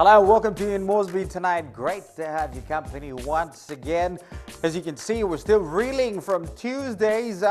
Hello, welcome to you in Moresby tonight. Great to have your company once again. As you can see, we're still reeling from Tuesday's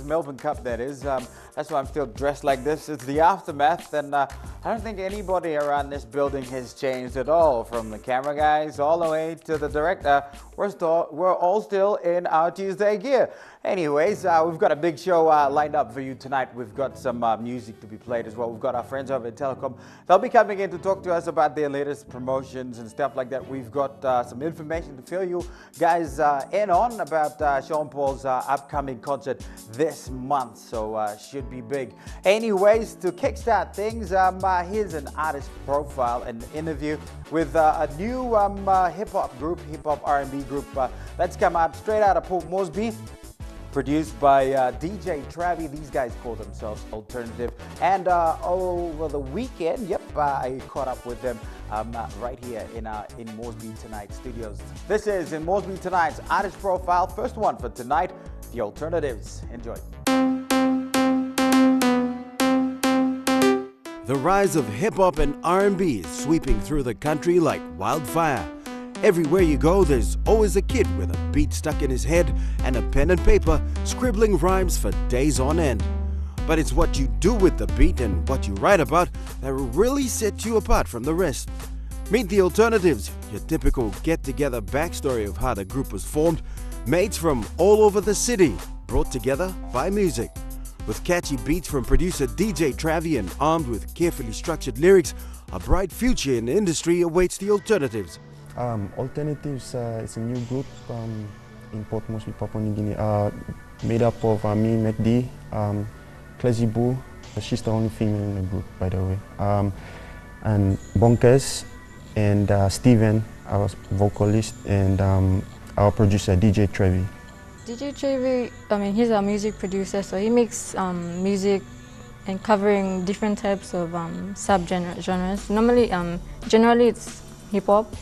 Melbourne Cup, that is. That's why I'm still dressed like this. It's the aftermath, and I don't think anybody around this building has changed at all. From the camera guys all the way to the director, we're all still in our Tuesday gear. Anyways, we've got a big show lined up for you tonight. We've got some music to be played as well. We've got our friends over at Telecom. They'll be coming in to talk to us about their latest promotions and stuff like that. We've got some information to fill you guys in on about Sean Paul's upcoming concert this month, so should be big. Anyways, to kickstart things, here's an artist profile, an interview with a new hip-hop R&B group that's come out straight out of Port Moresby. Produced by DJ Travi. These guys call themselves Alternative. And over the weekend, I caught up with them right here in Moresby Tonight studios. This is in Moresby Tonight's artist profile. First one for tonight, the Alternatives. Enjoy. The rise of hip-hop and R&B is sweeping through the country like wildfire. Everywhere you go, there's always a kid with a beat stuck in his head and a pen and paper scribbling rhymes for days on end. But it's what you do with the beat and what you write about that will really set you apart from the rest. Meet the Alternatives, your typical get-together backstory of how the group was formed, mates from all over the city, brought together by music. With catchy beats from producer DJ Travi and armed with carefully structured lyrics, a bright future in the industry awaits the Alternatives. Alternatives is a new group in Port Moresby, Papua New Guinea, made up of me, MacD, Klezibu, she's the only female in the group, by the way, and Bonkers, and Steven, our vocalist, and our producer, DJ Trevi. DJ Trevi, he's a music producer, so he makes music and covering different types of genres. Normally, generally it's hip-hop.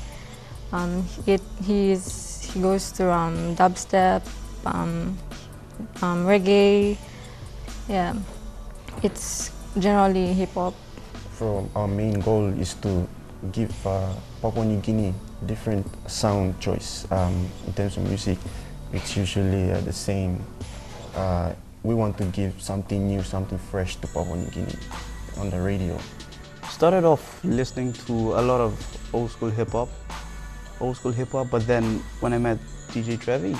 He goes through dubstep, reggae. Yeah, it's generally hip hop. So our main goal is to give Papua New Guinea different sound choice in terms of music. It's usually the same. We want to give something new, something fresh to Papua New Guinea on the radio. Started off listening to a lot of old school hip hop, but then when I met DJ Trevi,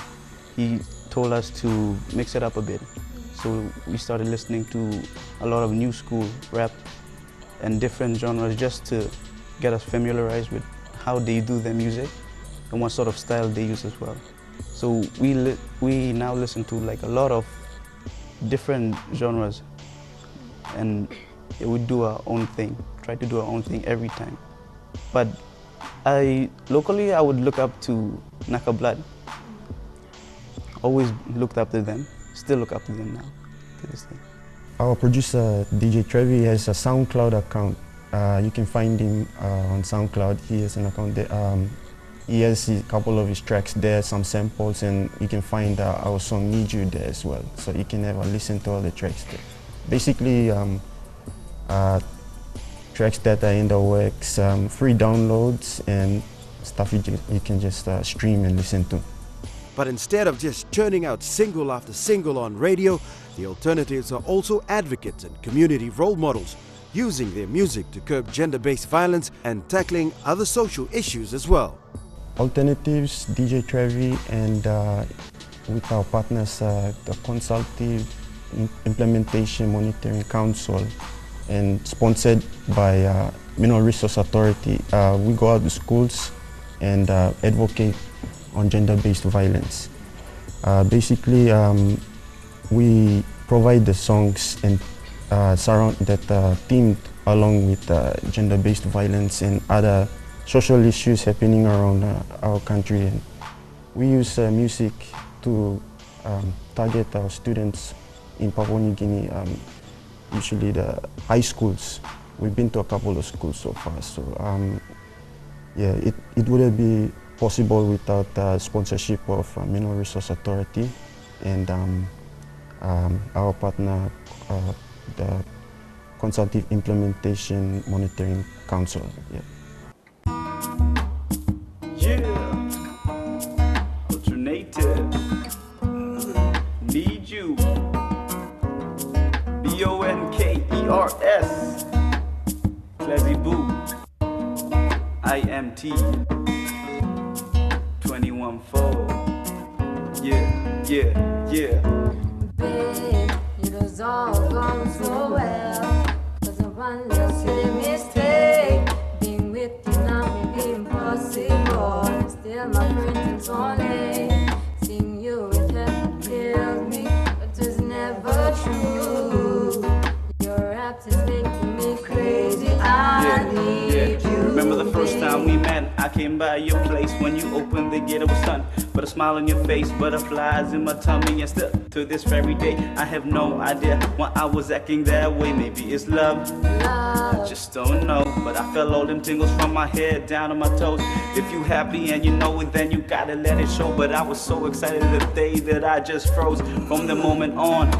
he told us to mix it up a bit. So we started listening to a lot of new school rap and different genres just to get us familiarized with how they do their music and what sort of style they use as well. So we now listen to like a lot of different genres, and we do our own thing, try to do our own thing every time. But locally, I would look up to Naka Blood. Always looked up to them, still look up to them now, to this day. Our producer, DJ Trevi, has a SoundCloud account. You can find him on SoundCloud. He has an account there. He has a couple of his tracks there, some samples, and you can find our song Need You there as well. So you can have a listen to all the tracks there. Basically, tracks that are in the works, free downloads and stuff you can just stream and listen to. But instead of just churning out single after single on radio, the Alternatives are also advocates and community role models, using their music to curb gender-based violence and tackling other social issues as well. Alternatives, DJ Trevi, and with our partners, the Consultative Implementation Monitoring Council, and sponsored by Mineral Resource Authority, we go out to schools and advocate on gender-based violence. Basically, we provide the songs and surround that themed along with gender-based violence and other social issues happening around our country. And we use music to target our students in Papua New Guinea. Usually the high schools. We've been to a couple of schools so far, so yeah, it wouldn't be possible without the sponsorship of Mineral Resource Authority and our partner, the Consultative Implementation Monitoring Council. Yeah. need you. Bonkers. Classy Boo. IMT 21-4. Yeah. Babe, it was all gone so well. Cause of one little silly mistake. Being with you now may be impossible. Still my pretense only. Seeing you with her killed me, but it was never true. Your absence making me crazy. I need you. Remember the first time we met? I came by your place when you opened the gate. It was sun, but a smile on your face, butterflies in my tummy, and still to this very day, I have no idea why I was acting that way. Maybe it's love. I just don't know, but I felt all them tingles from my head down to my toes. If you happy and you know it, then you gotta let it show. But I was so excited the day that I just froze. From the moment on,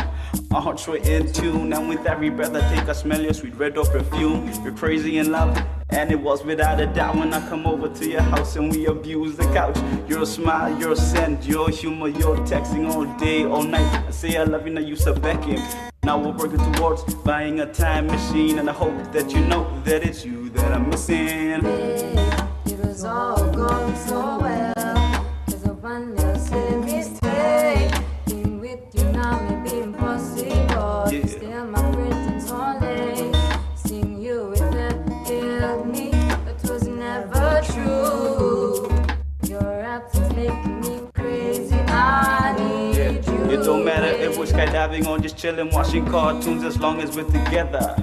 our hearts were in tune, and with every breath I take, I smell your sweet red or perfume. You're crazy in love, and it was without a doubt when I come over to your house and we abuse the couch. Your smile, your scent, your humor, your texting all day, all night. I say I love you, now you sub back in. Now we're working towards buying a time machine, and I hope that you know that it's you that I'm missing. Babe, it was all going so well. Cause of one little silly mistake. Being with you now may be impossible. Yeah. Still my pretense only. Seeing you with her killed me, but was never true. Your absence making me crazy. I need you. It don't matter if we're skydiving or just chilling, watching cartoons, as long as we're together.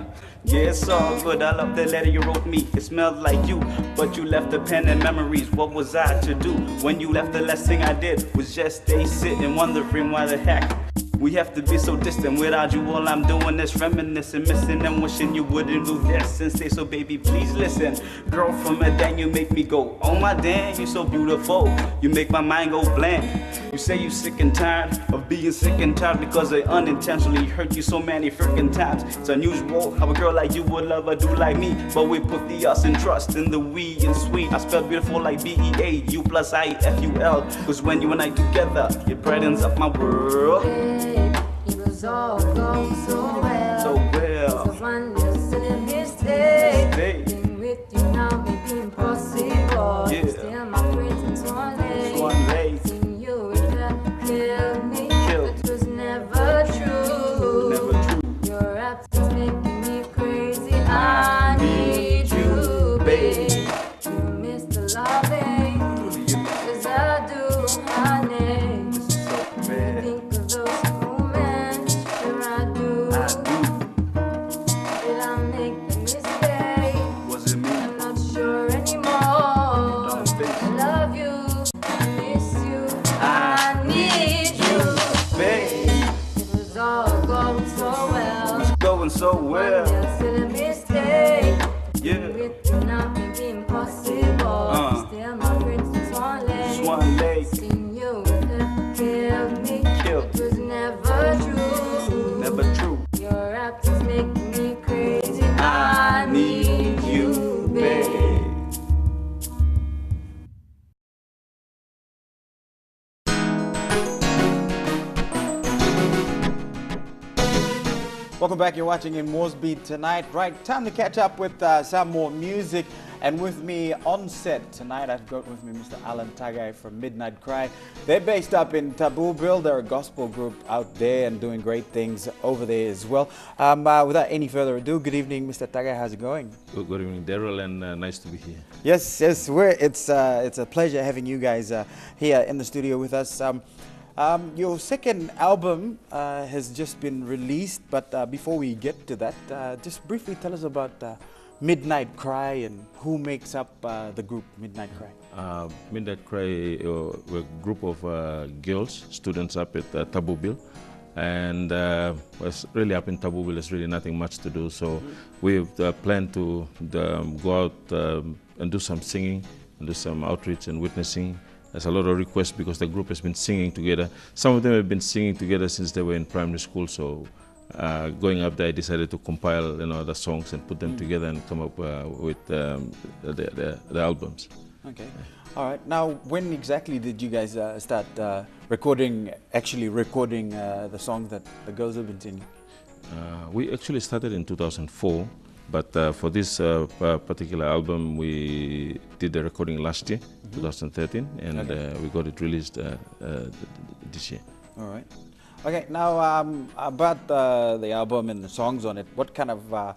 Yeah, it's all good. I love the letter you wrote me. It smelled like you, but you left the pen and memories. What was I to do? When you left, the last thing I did was just stay sitting, wondering why the heck we have to be so distant. Without you, all I'm doing is reminiscing, missing and wishing you wouldn't do this and stay. So baby, please listen. Girl, from a dang, you make me go, oh my damn, you're so beautiful. You make my mind go blank. You say you sick and tired of being sick and tired because I unintentionally hurt you so many freaking times. It's unusual how a girl like you would love a dude like me, but we put the us and trust in the we and sweet. I spell beautiful like B-E-A, U plus I-F-U-L. Cause when you and I together, it brightens up my world. Babe, it was all going so well. So well. Cause of one little silly mistake. Being with you now may be impossible. Yeah. Still my pretense only. One late. Seeing you with her killed me, Killed. but was never true. Never true. Your absence making me crazy. I need you, babe. You miss the loving, as I do, honey. Think of those moments where I do. Did I make the mistake? Was it me? I'm not sure anymore. Don't think so. I love you, I miss you, I need you. Babe, It was all going so well. it's going so One well. little silly mistake. Yeah. With you now may be impossible. Still my princess only. Swan Lake. Seeing you with her killed me. Killed. It was never true. Never true. Your absence making me crazy. I need you, babe. Welcome back. You're watching in Moresby tonight. Right, time to catch up with some more music. And with me on set tonight, I've got with me Mr. Alan Tagai from Midnight Cry. They're based up in Tabouville. They're a gospel group out there and doing great things over there as well. Without any further ado, good evening, Mr. Tagai. How's it going? Good evening, Daryl, and nice to be here. Yes, it's a pleasure having you guys here in the studio with us. Your second album has just been released, but before we get to that, just briefly tell us about Midnight Cry and who makes up the group Midnight Cry. Midnight Cry, we're a group of girls, students up at Tabouville, and was really up in Tabouville. There's really nothing much to do, so we've planned to go out and do some singing, and do some outreach and witnessing. There's a lot of requests because the group has been singing together. Some of them have been singing together since they were in primary school, so going up there, I decided to compile the songs and put them together and come up with the albums. Okay. All right. Now, when exactly did you guys start actually recording the songs that the girls have been singing? We actually started in 2004, but for this particular album, we did the recording last year, 2013, and we got it released this year. All right. Okay, now about the album and the songs on it, what kind of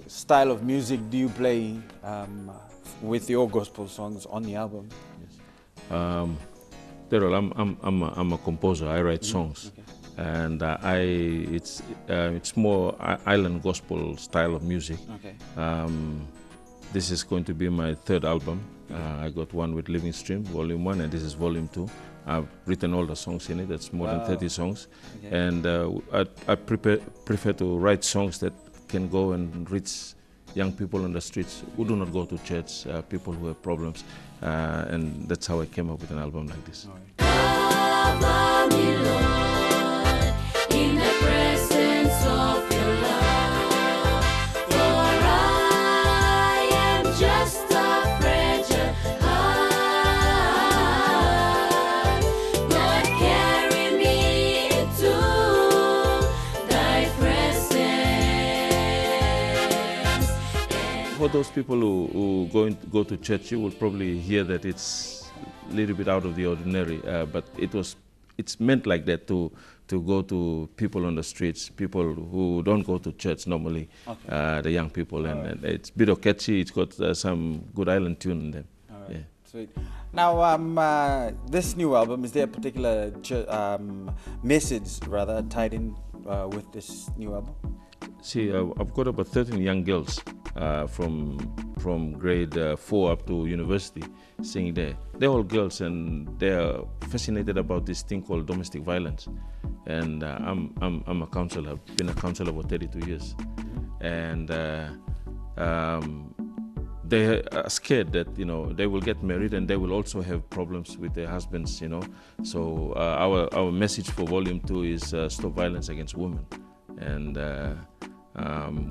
style of music do you play with your gospel songs on the album? Yes. Daryl, I'm a composer. I write songs, and it's more island gospel style of music. Okay. This is going to be my third album. I got one with Living Stream, Volume 1, and this is Volume 2. I've written all the songs in it. That's more than 30 songs, and I prefer to write songs that can go and reach young people on the streets who do not go to church, people who have problems, and that's how I came up with an album like this. Cover me, Lord, in the presence of your love, for I am just a fragile heart. Lord, carry me into thy presence. For those people who go to church, you will probably hear that it's a little bit out of the ordinary, but it's meant like that to go to people on the streets, people who don't go to church normally, the young people, and it's a bit of catchy. It's got some good island tune in them. All right. Yeah. Sweet. Now, this new album, is there a particular message rather tied in with this new album? See, I've got about 13 young girls from grade 4 up to university singing there. They're all girls, and they're fascinated about this thing called domestic violence. And I'm a counselor. I've been a counselor for 32 years, and they are scared that they will get married and they will also have problems with their husbands. So our message for Volume 2 is stop violence against women. And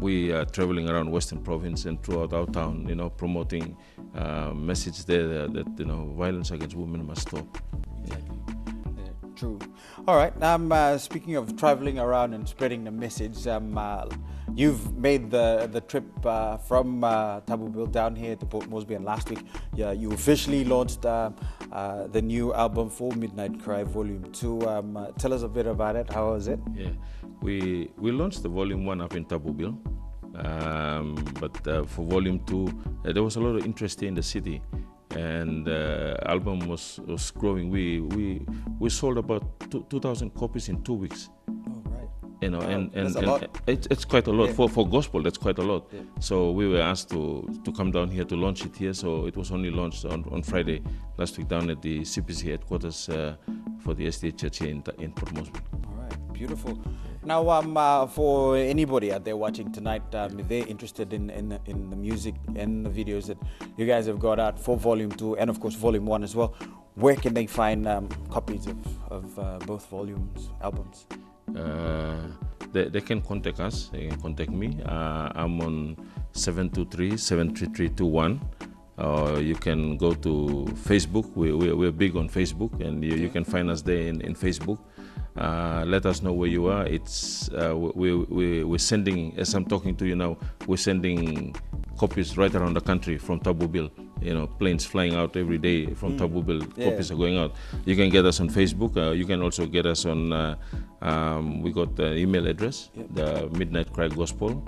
we are traveling around Western Province and throughout our town, promoting message there that violence against women must stop. Exactly. Yeah, true. All right. Speaking of traveling around and spreading the message, you've made the trip from Tabubil down here to Port Moresby, and last week, you officially launched the new album for Midnight Cry Volume 2. Tell us a bit about it. How was it? Yeah, we launched the Volume 1 up in Tabubil, but for Volume 2, there was a lot of interest here in the city, and the album was growing. We sold about 2,000 copies in 2 weeks. And that's a lot. It's quite a lot. For gospel, that's quite a lot. Yeah. So we were asked to come down here to launch it here. So it was only launched on Friday last week down at the CPC headquarters for the SDA Church here in Port Moresby. All right, beautiful. Now, for anybody out there watching tonight, if they're interested in the music and the videos that you guys have got out for Volume 2 and of course Volume 1 as well, where can they find copies of both albums? They can contact us. They can contact me. I'm on 723-73321. You can go to Facebook. We're big on Facebook, and you can find us there in Facebook. Let us know where you are. It's we're sending, as I'm talking to you now, we're sending copies right around the country from Tabubil. Planes flying out every day from Tabubil. Copies are going out. You can get us on Facebook. You can also get us on, we got the email address, the Midnight Cry Gospel,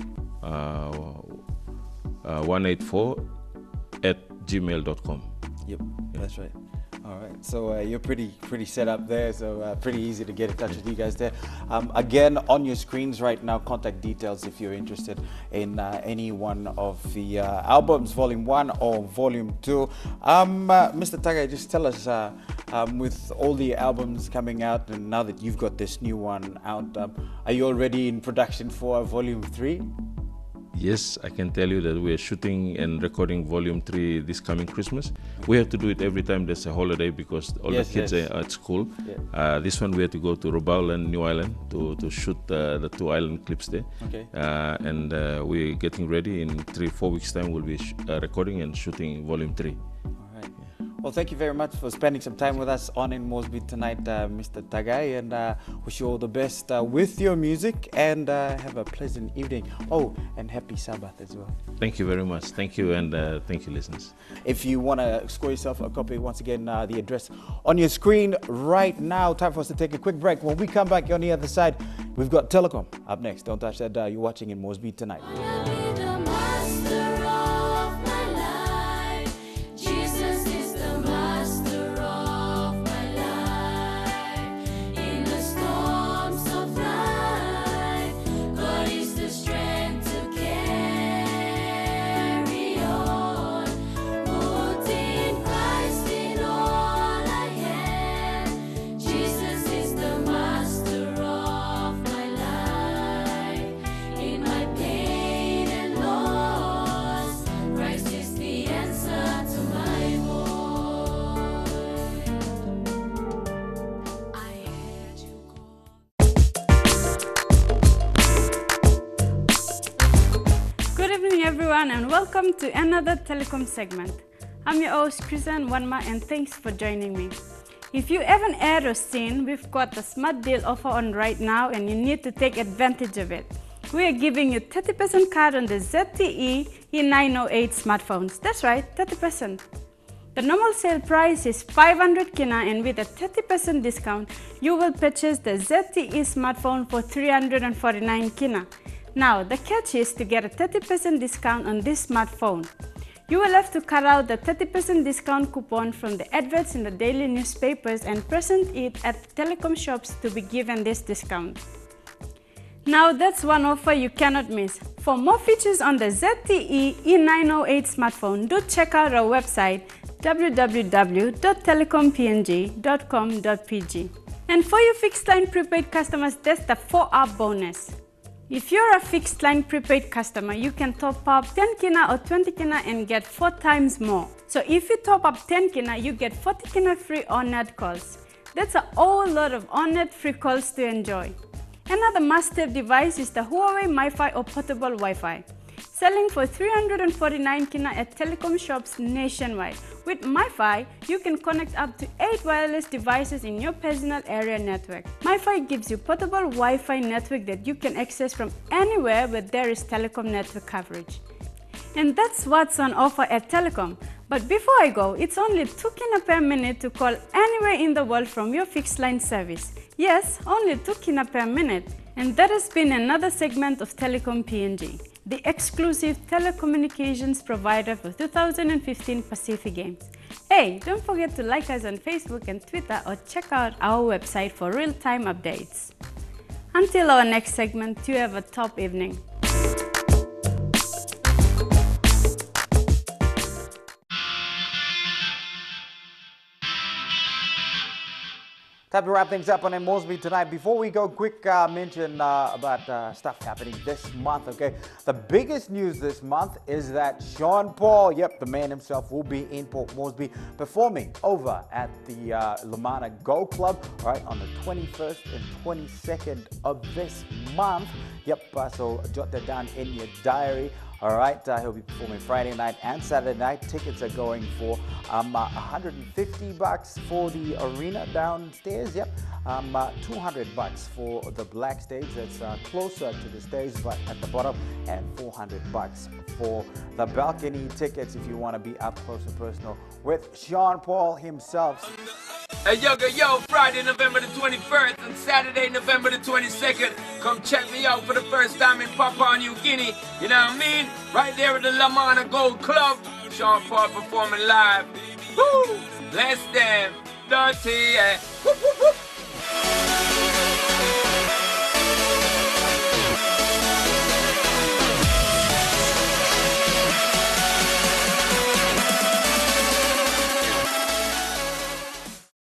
184@gmail.com. Yep, that's right. All right, so you're pretty set up there, so pretty easy to get in touch with you guys there. Again, on your screens right now, contact details if you're interested in any one of the albums, Volume 1 or Volume 2. Mr. Tagai, just tell us, with all the albums coming out, and now that you've got this new one out, are you already in production for Volume 3? Yes, I can tell you that we are shooting and recording Volume 3 this coming Christmas. We have to do it every time there's a holiday because all the kids are at school. Yeah. This one we had to go to Robau and New Island to shoot the 2 island clips there. Okay. And we're getting ready. In 3-4 weeks' time we'll be recording and shooting Volume 3. All right. Yeah. Well, thank you very much for spending some time with us on in Moresby tonight, Mr. Tagai, and wish you all the best with your music, and have a pleasant evening. Oh, and happy Sabbath as well. Thank you very much. Thank you, and thank you, listeners. If you want to score yourself a copy, once again, the address on your screen right now. Time for us to take a quick break. When we come back on the other side, we've got Telecom up next. Don't touch that. You're watching in Moresby tonight. Everyone, and welcome to another Telecom segment. I'm your host Chrisan Wanma, and thanks for joining me. If you haven't heard or seen, we've got a smart deal offer on right now, and you need to take advantage of it. We are giving you 30% card on the ZTE E908 smartphones. That's right, 30%. The normal sale price is 500 kina, and with a 30% discount, you will purchase the ZTE smartphone for 349 kina. Now, the catch is to get a 30% discount on this smartphone. You will have to cut out the 30% discount coupon from the adverts in the daily newspapers and present it at telecom shops to be given this discount. Now, that's one offer you cannot miss. For more features on the ZTE E908 smartphone, do check out our website www.telecompng.com.pg. And for you fixed line prepaid customers, that's the 4-hour bonus. If you're a fixed line prepaid customer, you can top up 10 kina or 20 kina and get 4 times more. So if you top up 10 kina, you get 40 kina free on-net calls. That's a whole lot of on-net free calls to enjoy. Another must-have device is the Huawei MiFi or portable Wi-Fi. Selling for 349 kina at telecom shops nationwide. With MiFi, you can connect up to 8 wireless devices in your personal area network. MiFi gives you portable Wi-Fi network that you can access from anywhere where there is telecom network coverage. And that's what's on offer at Telecom. But before I go, it's only 2 kina per minute to call anywhere in the world from your fixed line service. Yes, only 2 kina per minute. And that has been another segment of Telecom PNG, the exclusive telecommunications provider for 2015 Pacific Games. Hey, don't forget to like us on Facebook and Twitter, or check out our website for real-time updates. Until our next segment, you have a top evening. Time to wrap things up on Moresby tonight. Before we go, quick mention about stuff happening this month, okay? The biggest news this month is that Sean Paul, yep, the man himself, will be in Port Moresby performing over at the Lamana Go Club, right, on the 21st and 22nd of this month. Yep, so jot that down in your diary. All right, he'll be performing Friday night and Saturday night. Tickets are going for $150 for the arena downstairs. Yep, $200 for the black stage. That's closer to the stage, but at the bottom, and $400 for the balcony tickets if you want to be up close and personal with Sean Paul himself. Hey, yo, Friday, November the 21st and Saturday, November the 22nd. Come check me out for the first time in Papua New Guinea. You know what I mean? Right there at the Lamana Gold Club. Sean Paul performing live. Woo! Bless them. Dirty, yeah. Woo, woo.